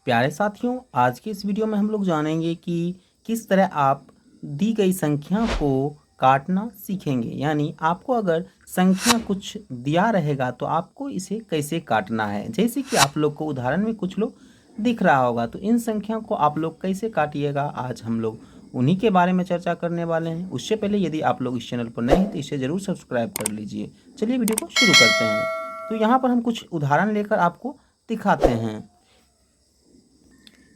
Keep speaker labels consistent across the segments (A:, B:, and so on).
A: प्यारे साथियों, आज के इस वीडियो में हम लोग जानेंगे कि किस तरह आप दी गई संख्या को काटना सीखेंगे। यानी आपको अगर संख्या कुछ दिया रहेगा तो आपको इसे कैसे काटना है। जैसे कि आप लोग को उदाहरण में कुछ लोग दिख रहा होगा, तो इन संख्या को आप लोग कैसे काटिएगा, आज हम लोग उन्हीं के बारे में चर्चा करने वाले हैं। उससे पहले यदि आप लोग इस चैनल पर नए हैं तो इसे ज़रूर सब्सक्राइब कर लीजिए। चलिए वीडियो को शुरू करते हैं। तो यहाँ पर हम कुछ उदाहरण लेकर आपको दिखाते हैं।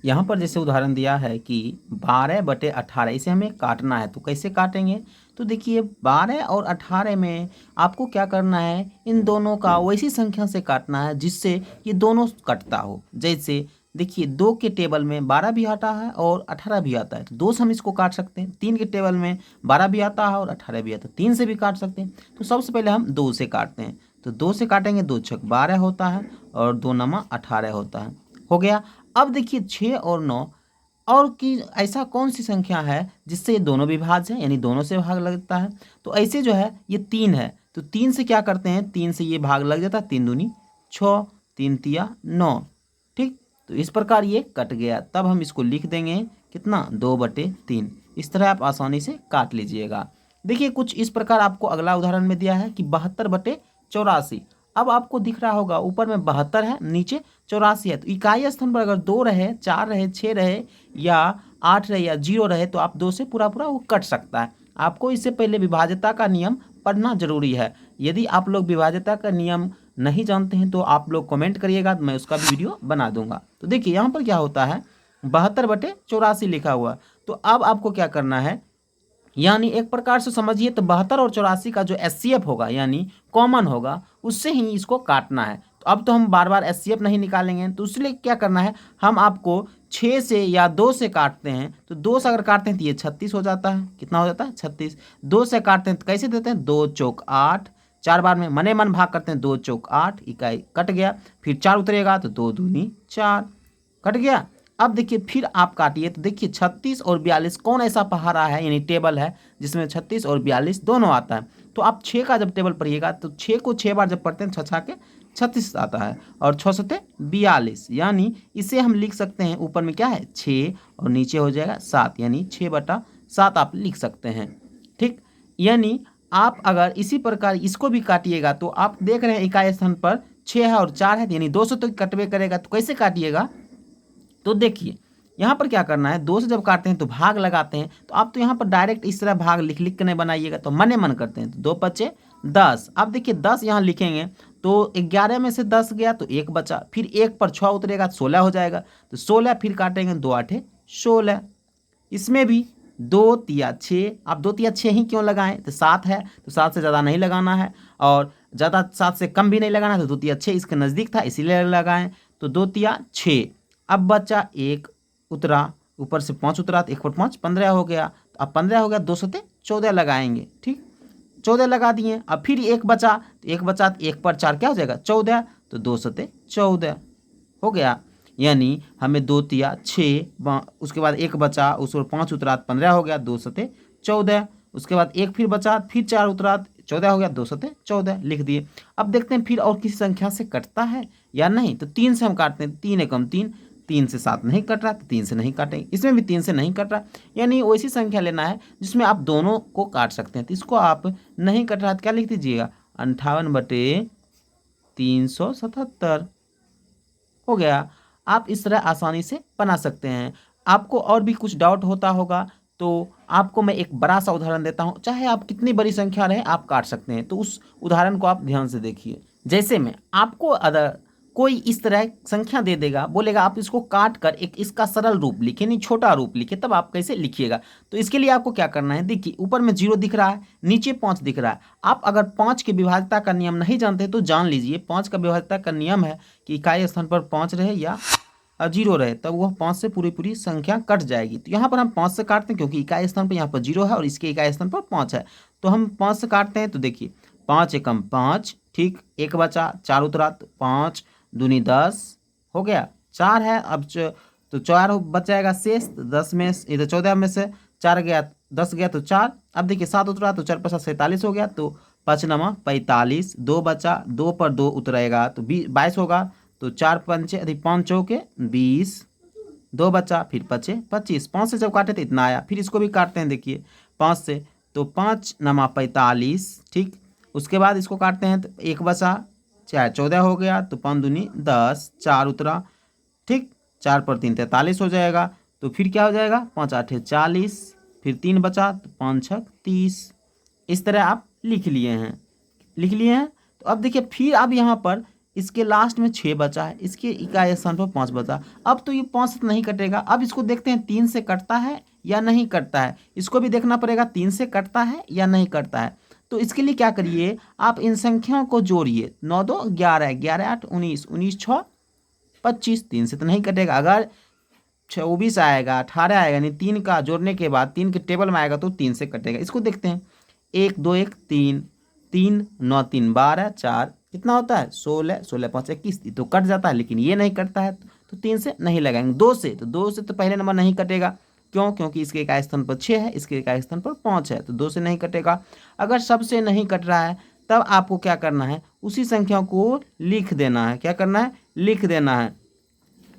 A: यहाँ पर जैसे उदाहरण दिया है कि 12/18, इसे हमें काटना है। तो कैसे काटेंगे, तो देखिए 12 और 18 में आपको क्या करना है, इन दोनों का वैसी संख्या से काटना है जिससे ये दोनों कटता हो। जैसे देखिए 2 के टेबल में 12 भी आता है और 18 भी आता है, तो 2 से हम इसको काट सकते हैं। 3 के टेबल में 12 भी आता है और 18 भी आता है, 3 से भी काट सकते हैं। तो सबसे पहले हम 2 से काटते हैं। तो 2 से काटेंगे, 2 छक 12 होता है और 2 नमा 18 होता है। हो गया। अब देखिए 6 और 9 और कि ऐसा कौन सी संख्या है जिससे ये दोनों विभाज्य हैं, यानी दोनों से भाग लगता है। तो ऐसे जो है ये 3 है, तो 3 से क्या करते हैं, 3 से ये भाग लग जाता है, 3 दूनी 6, 3 तिया 9। ठीक, तो इस प्रकार ये कट गया। तब हम इसको लिख देंगे कितना, 2/3। इस तरह आप आसानी से काट लीजिएगा। देखिए कुछ इस प्रकार आपको अगला उदाहरण में दिया है कि 72/84। अब आपको दिख रहा होगा ऊपर में 72 है, नीचे 84 है। तो इकाई स्थान पर अगर 2 रहे, 4 रहे, 6 रहे या 8 रहे या 0 रहे तो आप 2 से पूरा पूरा वो कट सकता है। आपको इससे पहले विभाज्यता का नियम पढ़ना जरूरी है। यदि आप लोग विभाज्यता का नियम नहीं जानते हैं तो आप लोग कमेंट करिएगा, मैं उसका भी वीडियो बना दूंगा। तो देखिए यहाँ पर क्या होता है, 72/84 लिखा हुआ। तो अब आपको क्या करना है, यानी एक प्रकार से समझिए तो 72 और 84 का जो एचसीएफ होगा यानी कॉमन होगा, उससे ही इसको काटना है। तो अब तो हम बार बार एचसीएफ नहीं निकालेंगे, तो इसलिए क्या करना है, हम आपको 6 से या 2 से काटते हैं। तो 2 से अगर काटते हैं तो ये 36 हो जाता है। कितना हो जाता है, 36। 2 से काटते हैं तो कैसे देते हैं, 2 चौक 8। 4 बार में मने मन भाग करते हैं, 2 चौक 8, इकाई कट गया। फिर 4 उतरेगा तो 2 दूनी 4, कट गया। अब देखिए फिर आप काटिए, तो देखिए 36 और 42 कौन ऐसा पहाड़ा है, यानी टेबल है जिसमें 36 और 42 दोनों आता है। तो आप 6 का जब टेबल पढ़िएगा तो 6 को 6 बार जब पढ़ते हैं, 6 के 36 आता है और 6 सते 42। यानी इसे हम लिख सकते हैं, ऊपर में क्या है 6 और नीचे हो जाएगा 7, यानी 6/7 आप लिख सकते हैं। ठीक, यानी आप अगर इसी प्रकार इसको भी काटिएगा तो आप देख रहे हैं इकाई स्थान पर 6 है और 4 है, यानी 200 तो कटवे करेगा। तो कैसे काटिएगा, तो देखिए यहाँ पर क्या करना है, 2 से जब काटते हैं तो भाग लगाते हैं। तो आप तो यहाँ पर डायरेक्ट इस तरह भाग लिख लिख के नहीं बनाइएगा, तो मने मन करते हैं। तो 2 पचे 10। अब देखिए 10 यहाँ लिखेंगे तो 11 में से 10 गया तो 1 बचा, फिर 1 पर 6 उतरेगा तो 16 हो जाएगा। तो 16 फिर काटेंगे, 2 8 16। इसमें भी 2 तिया 6। आप 2 तिया 6 ही क्यों लगाएं, तो 7 है तो 7 से ज़्यादा नहीं लगाना है और ज़्यादा 7 से कम भी नहीं लगाना है। तो 2 तिया 6 इसके नज़दीक था इसीलिए लगाएं। तो 2 तिया 6। अब बचा 1 उतरा, ऊपर से 5 उतरा तो 1 पर 5 15 हो गया। तो अब 15 हो गया, 2 सते 14 लगाएंगे। ठीक, 14 लगा दिए। अब फिर 1 बचा, तो 1 बचा तो 1 पर 4 क्या हो जाएगा 14, तो 2 सते 14 हो गया। यानी हमें 2 तिया 6, उसके बाद 1 बचा, उस पर 5 उतरा 15 हो गया, 2 सते 14। उसके बाद 1 फिर बचा, फिर 4 उतरा 14 हो गया, 2 सते 14 लिख दिए। अब देखते हैं फिर और किसी संख्या से कटता है या नहीं। तो 3 से हम काटते हैं, 3 एकम 3, 3 से 7 नहीं कट रहा तो 3 से नहीं काटेंगे। इसमें भी 3 से नहीं कट रहा, यानी वैसी संख्या लेना है जिसमें आप दोनों को काट सकते हैं। तो इसको आप नहीं कट रहा तो क्या लिख दीजिएगा, 58/377 हो गया। आप इस तरह आसानी से बना सकते हैं। आपको और भी कुछ डाउट होता होगा तो आपको मैं एक बड़ा सा उदाहरण देता हूं, चाहे आप कितनी बड़ी संख्या रहे आप काट सकते हैं। तो उस उदाहरण को आप ध्यान से देखिए। जैसे में आपको अगर कोई इस तरह संख्या दे देगा, बोलेगा आप इसको काट कर एक इसका सरल रूप लिखे, नहीं छोटा रूप लिखे, तब आप कैसे लिखिएगा। तो इसके लिए आपको क्या करना है, देखिए ऊपर में 0 दिख रहा है, नीचे 5 दिख रहा है। आप अगर 5 की विभाज्यता का नियम नहीं जानते तो जान लीजिए। 5 का विभाज्यता का नियम है कि इकाई स्थान पर 5 रहे या 0 रहे, तब वह 5 से पूरी पूरी संख्या कट जाएगी। तो यहाँ पर हम 5 से काटते हैं क्योंकि इकाई स्थान पर यहाँ पर 0 है और इसके इकाई स्थान पर 5 है। तो हम 5 से काटते हैं, तो देखिए 5 एकम 5। ठीक, 1 बचा, 4 उतरा तो 5 दूनी 10 हो गया। 4 है अब तो 4 बच जाएगा शेष। 10 में इधर 14 में से 4 गया, 10 गया तो 4। अब देखिए 7 उतरा तो 4 पर 7 47 हो गया, तो 5 नमा 45। 2 बचा, 2 पर 2 उतरेगा तो 22 होगा। तो 4 पंचे अधिक 5 चौके 20 2 बचा, फिर बचे 25। 5 से जब काटे तो इतना आया। फिर इसको भी काटते हैं, देखिए 5 से, तो 5 नमा 45, ठीक। उसके बाद इसको काटते हैं तो 1 बचा, चाहे 14 हो गया, तो 5 दूनी 10, 4 उतरा, ठीक। 4 पर 3 43 हो जाएगा। तो फिर क्या हो जाएगा, 5 8 40, फिर 3 बचा, तो 5 6 30। इस तरह आप लिख लिए हैं। तो अब देखिए फिर अब यहाँ पर इसके लास्ट में 6 बचा है, इसके इकाई स्थान पर 5 बचा। अब तो ये 5 से नहीं कटेगा। अब इसको देखते हैं 3 से कटता है या नहीं कटता है। इसको भी देखना पड़ेगा 3 से कटता है या नहीं कटता है। तो इसके लिए क्या करिए, आप इन संख्याओं को जोड़िए। 9 2 11, 11 8 19, 19 6 25। 3 से तो नहीं कटेगा। अगर 24 आएगा, 18 आएगा, यानी 3 का जोड़ने के बाद 3 के टेबल में आएगा तो 3 से कटेगा। इसको देखते हैं, 1 2 1 3, 3 9 3 12, 4 कितना होता है 16, 16 5 21, तो कट जाता है। लेकिन ये नहीं कटता है, तो 3 से नहीं लगाएंगे। 2 से, तो 2 से तो पहले नंबर नहीं कटेगा। क्यों? क्योंकि इसके इकाई स्थान पर 6 है, इसके इकाई स्थान पर 5 है, तो 2 से नहीं कटेगा। अगर सबसे नहीं कट रहा है तब आपको क्या करना है, उसी संख्या को लिख देना है। क्या करना है, लिख देना है।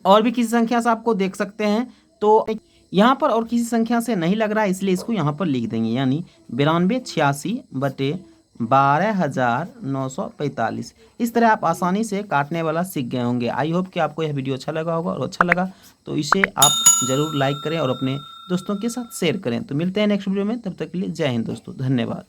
A: और भी किसी संख्या से आपको देख सकते हैं, तो यहाँ पर और किसी संख्या से नहीं लग रहा है, इसलिए इसको यहाँ पर लिख देंगे, यानी 9286/12,945। इस तरह आप आसानी से काटने वाला सीख गए होंगे। आई होप कि आपको यह वीडियो अच्छा लगा होगा, और अच्छा लगा तो इसे आप ज़रूर लाइक करें और अपने दोस्तों के साथ शेयर करें। तो मिलते हैं नेक्स्ट वीडियो में, तब तक के लिए जय हिंद दोस्तों, धन्यवाद।